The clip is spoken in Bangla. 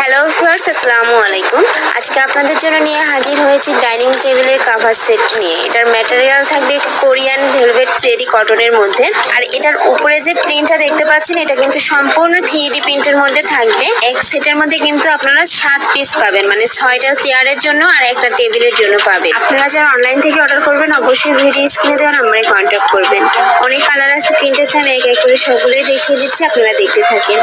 হ্যালো ভিউয়ার্স, আসসালামু আলাইকুম। আজকে আপনাদের জন্য নিয়ে হাজির হয়েছি ডাইনিং টেবিলের কভার সেট নিয়ে। এটার ম্যাটেরিয়াল থাকবে কোরিয়ান ভেলভেট চেরি কটনের মধ্যে। আর এটার উপরে যে প্রিন্টটা দেখতে পাচ্ছেন, এটা কিন্তু সম্পূর্ণ 3D প্রিন্টের মধ্যে থাকবে। এক সেটের মধ্যে কিন্তু আপনারা 7 পিস পাবেন, মানে 6টা চেয়ারের জন্য আর একটা টেবিলের জন্য পাবেন। আপনারা যারা অনলাইন থেকে অর্ডার করবেন অবশ্যই ভিডিও স্ক্রিনে দেওয়া নাম্বারে কন্ট্যাক্ট করবেন। অনেক কালার আছে, প্রিন্ট আছে, আমি এক এক করে সবগুলোই দেখিয়ে দিচ্ছি, আপনারা দেখতে থাকেন।